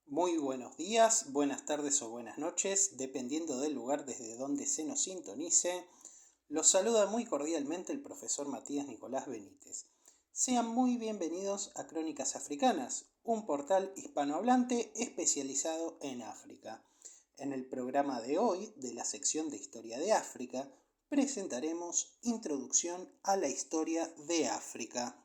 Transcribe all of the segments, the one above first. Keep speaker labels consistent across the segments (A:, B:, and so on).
A: Muy buenos días, buenas tardes o buenas noches, dependiendo del lugar desde donde se nos sintonice. Los saluda muy cordialmente el profesor Matías Nicolás Benítez. Sean muy bienvenidos a Crónicas Africanas, un portal hispanohablante especializado en África. En el programa de hoy, de la sección de Historia de África, presentaremos Introducción a la Historia de África.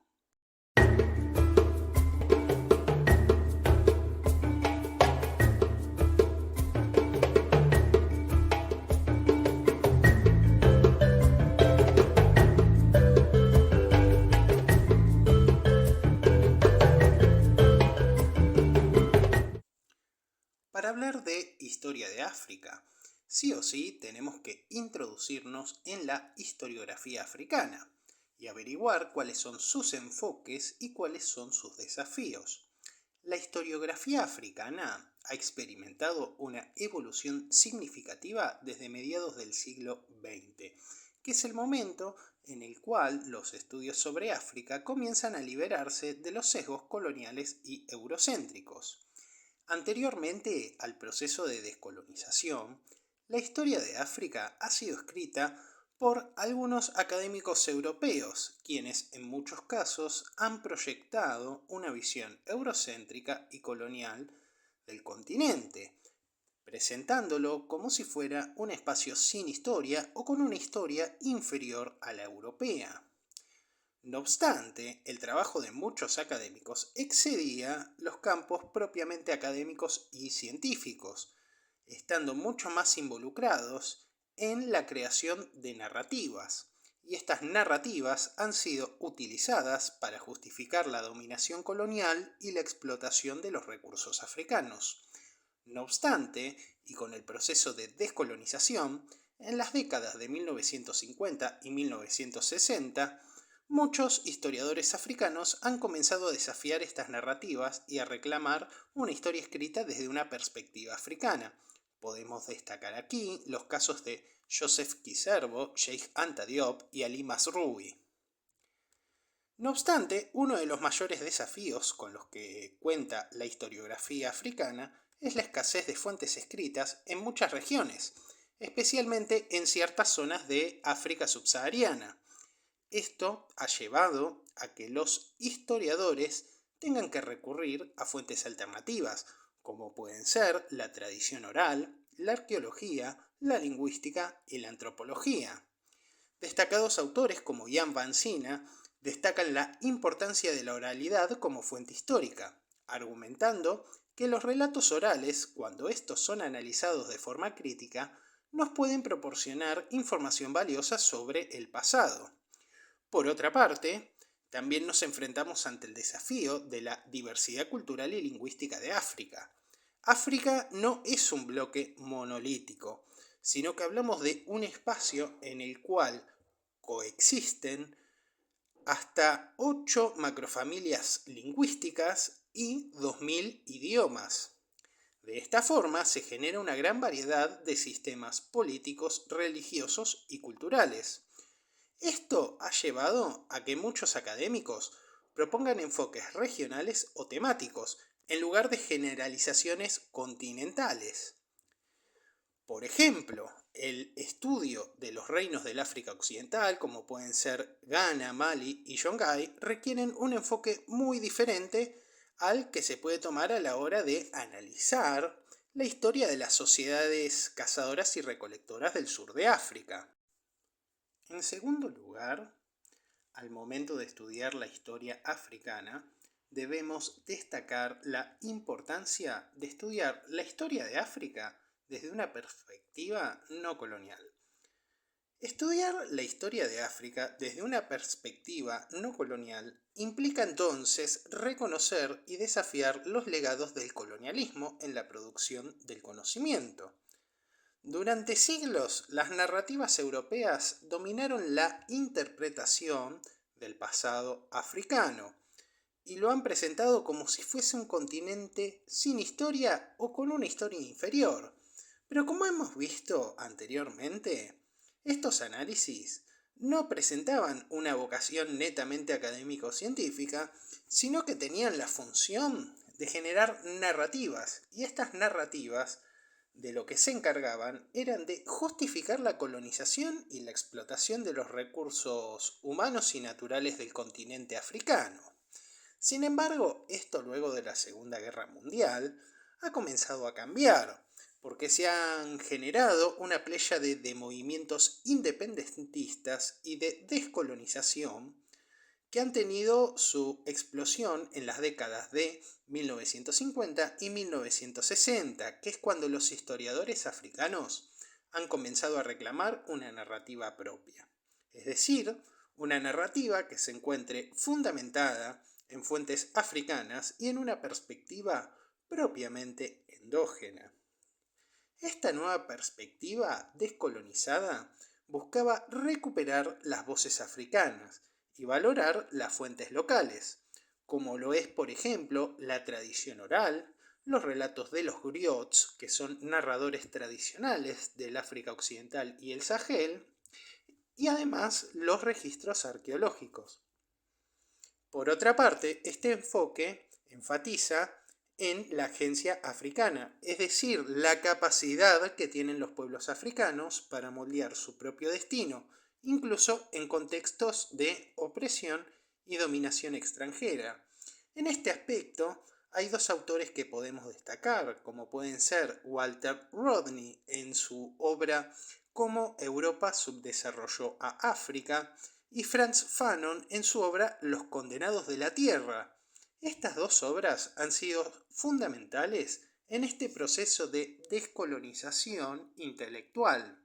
A: Para hablar de historia de África, sí o sí tenemos que introducirnos en la historiografía africana y averiguar cuáles son sus enfoques y cuáles son sus desafíos. La historiografía africana ha experimentado una evolución significativa desde mediados del siglo XX, que es el momento en el cual los estudios sobre África comienzan a liberarse de los sesgos coloniales y eurocéntricos. Anteriormente al proceso de descolonización, la historia de África ha sido escrita por algunos académicos europeos, quienes en muchos casos han proyectado una visión eurocéntrica y colonial del continente, presentándolo como si fuera un espacio sin historia o con una historia inferior a la europea. No obstante, el trabajo de muchos académicos excedía los campos propiamente académicos y científicos, estando mucho más involucrados en la creación de narrativas, y estas narrativas han sido utilizadas para justificar la dominación colonial y la explotación de los recursos africanos. No obstante, y con el proceso de descolonización, en las décadas de 1950 y 1960, muchos historiadores africanos han comenzado a desafiar estas narrativas y a reclamar una historia escrita desde una perspectiva africana. Podemos destacar aquí los casos de Joseph Kizerbo, Sheikh Anta Diop y Ali Masrouhi. No obstante, uno de los mayores desafíos con los que cuenta la historiografía africana es la escasez de fuentes escritas en muchas regiones, especialmente en ciertas zonas de África subsahariana. Esto ha llevado a que los historiadores tengan que recurrir a fuentes alternativas, como pueden ser la tradición oral, la arqueología, la lingüística y la antropología. Destacados autores como Jan van Sina destacan la importancia de la oralidad como fuente histórica, argumentando que los relatos orales, cuando estos son analizados de forma crítica, nos pueden proporcionar información valiosa sobre el pasado. Por otra parte, también nos enfrentamos ante el desafío de la diversidad cultural y lingüística de África. África no es un bloque monolítico, sino que hablamos de un espacio en el cual coexisten hasta 8 macrofamilias lingüísticas y 2000 idiomas. De esta forma se genera una gran variedad de sistemas políticos, religiosos y culturales. Esto ha llevado a que muchos académicos propongan enfoques regionales o temáticos, en lugar de generalizaciones continentales. Por ejemplo, el estudio de los reinos del África Occidental, como pueden ser Ghana, Mali y Songhai, requieren un enfoque muy diferente al que se puede tomar a la hora de analizar la historia de las sociedades cazadoras y recolectoras del sur de África. En segundo lugar, al momento de estudiar la historia africana, debemos destacar la importancia de estudiar la historia de África desde una perspectiva no colonial. Estudiar la historia de África desde una perspectiva no colonial implica entonces reconocer y desafiar los legados del colonialismo en la producción del conocimiento. Durante siglos, las narrativas europeas dominaron la interpretación del pasado africano y lo han presentado como si fuese un continente sin historia o con una historia inferior. Pero como hemos visto anteriormente, estos análisis no presentaban una vocación netamente académico-científica, sino que tenían la función de generar narrativas, y estas narrativas de lo que se encargaban eran de justificar la colonización y la explotación de los recursos humanos y naturales del continente africano. Sin embargo, esto luego de la Segunda Guerra Mundial ha comenzado a cambiar, porque se han generado una pléyade de movimientos independentistas y de descolonización que han tenido su explosión en las décadas de 1950 y 1960, que es cuando los historiadores africanos han comenzado a reclamar una narrativa propia. Es decir, una narrativa que se encuentre fundamentada en fuentes africanas y en una perspectiva propiamente endógena. Esta nueva perspectiva descolonizada buscaba recuperar las voces africanas y valorar las fuentes locales, como lo es, por ejemplo, la tradición oral, los relatos de los griots, que son narradores tradicionales del África Occidental y el Sahel, y además los registros arqueológicos. Por otra parte, este enfoque enfatiza en la agencia africana, es decir, la capacidad que tienen los pueblos africanos para moldear su propio destino, incluso en contextos de opresión y dominación extranjera. En este aspecto, hay dos autores que podemos destacar, como pueden ser Walter Rodney en su obra Cómo Europa subdesarrolló a África y Frantz Fanon en su obra Los condenados de la tierra. Estas dos obras han sido fundamentales en este proceso de descolonización intelectual.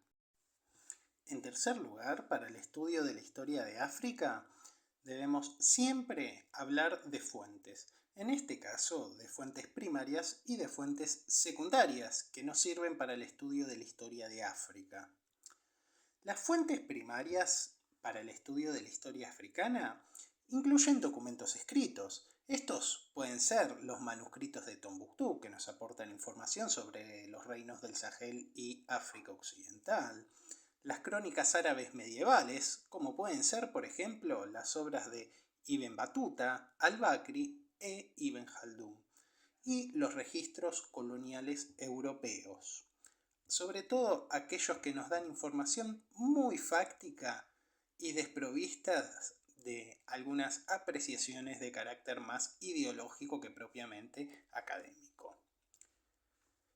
A: En tercer lugar, para el estudio de la historia de África, debemos siempre hablar de fuentes. En este caso, de fuentes primarias y de fuentes secundarias, que nos sirven para el estudio de la historia de África. Las fuentes primarias para el estudio de la historia africana incluyen documentos escritos. Estos pueden ser los manuscritos de Tombuctú, que nos aportan información sobre los reinos del Sahel y África Occidental. Las crónicas árabes medievales, como pueden ser, por ejemplo, las obras de Ibn Battuta, al-Bakri e Ibn Khaldún. Y los registros coloniales europeos. Sobre todo aquellos que nos dan información muy fáctica y desprovistas de algunas apreciaciones de carácter más ideológico que propiamente académico.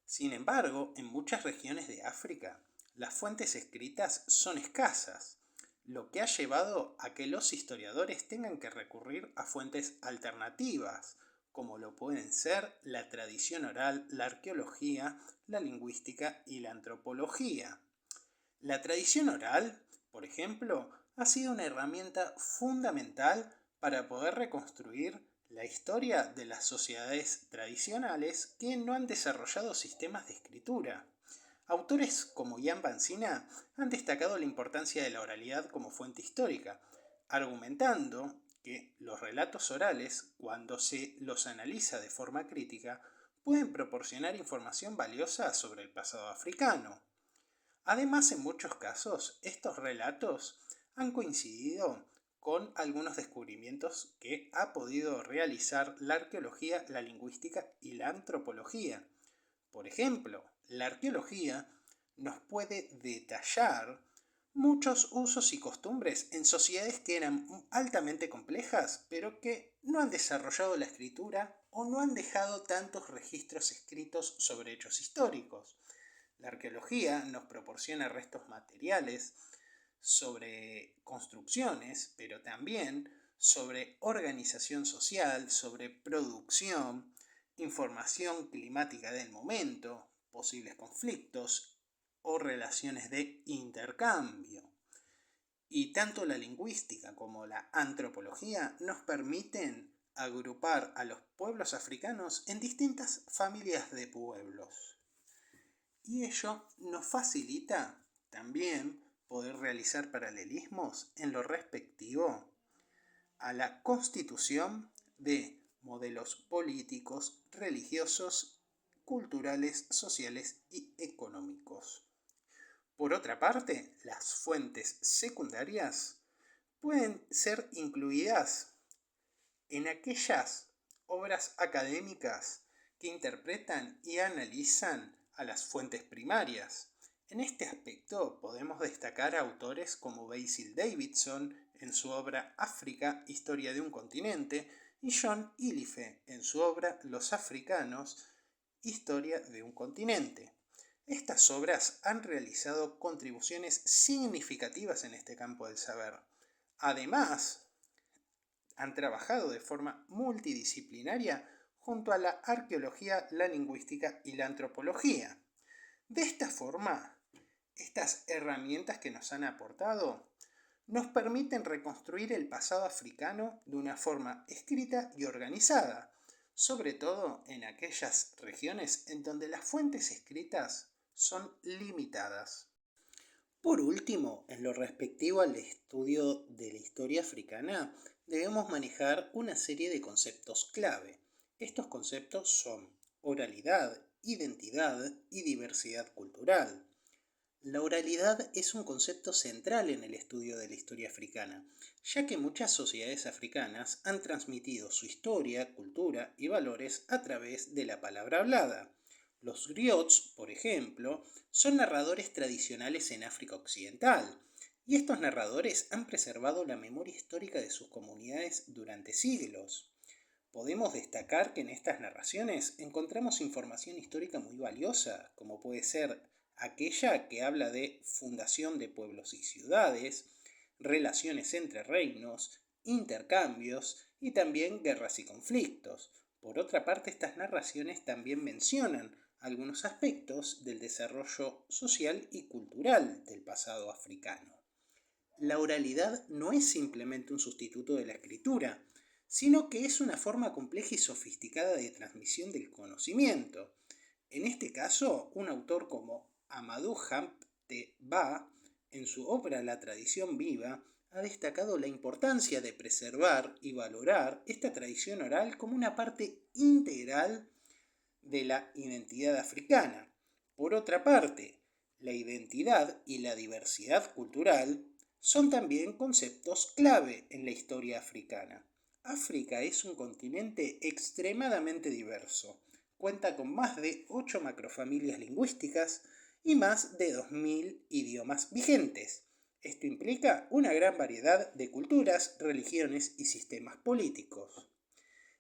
A: Sin embargo, en muchas regiones de África, las fuentes escritas son escasas, lo que ha llevado a que los historiadores tengan que recurrir a fuentes alternativas, como lo pueden ser la tradición oral, la arqueología, la lingüística y la antropología. La tradición oral, por ejemplo, ha sido una herramienta fundamental para poder reconstruir la historia de las sociedades tradicionales que no han desarrollado sistemas de escritura. Autores como Jan Banzina han destacado la importancia de la oralidad como fuente histórica, argumentando que los relatos orales, cuando se los analiza de forma crítica, pueden proporcionar información valiosa sobre el pasado africano. Además, en muchos casos, estos relatos han coincidido con algunos descubrimientos que ha podido realizar la arqueología, la lingüística y la antropología. Por ejemplo, la arqueología nos puede detallar muchos usos y costumbres en sociedades que eran altamente complejas, pero que no han desarrollado la escritura o no han dejado tantos registros escritos sobre hechos históricos. La arqueología nos proporciona restos materiales sobre construcciones, pero también sobre organización social, sobre producción, información climática del momento, posibles conflictos o relaciones de intercambio. Y tanto la lingüística como la antropología nos permiten agrupar a los pueblos africanos en distintas familias de pueblos. Y ello nos facilita también poder realizar paralelismos en lo respectivo a la constitución de modelos políticos, religiosos, culturales, sociales y económicos. Por otra parte, las fuentes secundarias pueden ser incluidas en aquellas obras académicas que interpretan y analizan a las fuentes primarias. En este aspecto podemos destacar a autores como Basil Davidson en su obra África, Historia de un continente, y John Ilife en su obra Los africanos, Historia de un continente. Estas obras han realizado contribuciones significativas en este campo del saber. Además, han trabajado de forma multidisciplinaria junto a la arqueología, la lingüística y la antropología. De esta forma, estas herramientas que nos han aportado nos permiten reconstruir el pasado africano de una forma escrita y organizada, sobre todo en aquellas regiones en donde las fuentes escritas son limitadas. Por último, en lo respectivo al estudio de la historia africana, debemos manejar una serie de conceptos clave. Estos conceptos son oralidad, identidad y diversidad cultural. La oralidad es un concepto central en el estudio de la historia africana, ya que muchas sociedades africanas han transmitido su historia, cultura y valores a través de la palabra hablada. Los griots, por ejemplo, son narradores tradicionales en África Occidental, y estos narradores han preservado la memoria histórica de sus comunidades durante siglos. Podemos destacar que en estas narraciones encontramos información histórica muy valiosa, como puede ser aquella que habla de fundación de pueblos y ciudades, relaciones entre reinos, intercambios y también guerras y conflictos. Por otra parte, estas narraciones también mencionan algunos aspectos del desarrollo social y cultural del pasado africano. La oralidad no es simplemente un sustituto de la escritura, sino que es una forma compleja y sofisticada de transmisión del conocimiento. En este caso, un autor como Amadou Hampte Ba, en su obra La tradición viva, ha destacado la importancia de preservar y valorar esta tradición oral como una parte integral de la identidad africana. Por otra parte, la identidad y la diversidad cultural son también conceptos clave en la historia africana. África es un continente extremadamente diverso. Cuenta con más de 8 macrofamilias lingüísticas y más de 2000 idiomas vigentes. Esto implica una gran variedad de culturas, religiones y sistemas políticos.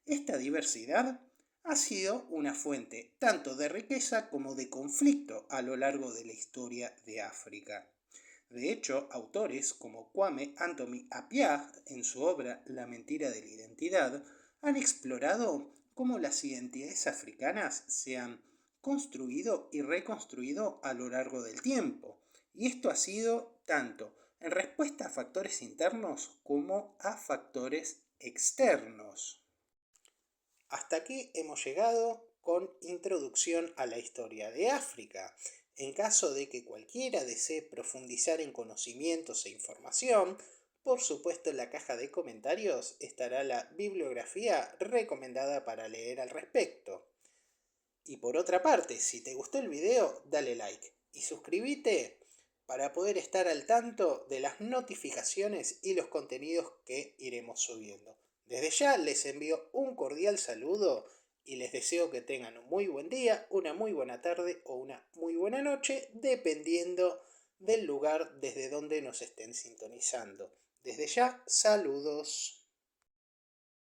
A: Esta diversidad ha sido una fuente tanto de riqueza como de conflicto a lo largo de la historia de África. De hecho, autores como Kwame Anthony Appiah, en su obra La mentira de la identidad, han explorado cómo las identidades africanas se han construido y reconstruido a lo largo del tiempo. Y esto ha sido tanto en respuesta a factores internos como a factores externos. Hasta aquí hemos llegado con Introducción a la historia de África. En caso de que cualquiera desee profundizar en conocimientos e información, por supuesto en la caja de comentarios estará la bibliografía recomendada para leer al respecto. Y por otra parte, si te gustó el video, dale like y suscríbete para poder estar al tanto de las notificaciones y los contenidos que iremos subiendo. Desde ya les envío un cordial saludo y les deseo que tengan un muy buen día, una muy buena tarde o una muy buena noche, dependiendo del lugar desde donde nos estén sintonizando. Desde ya, saludos.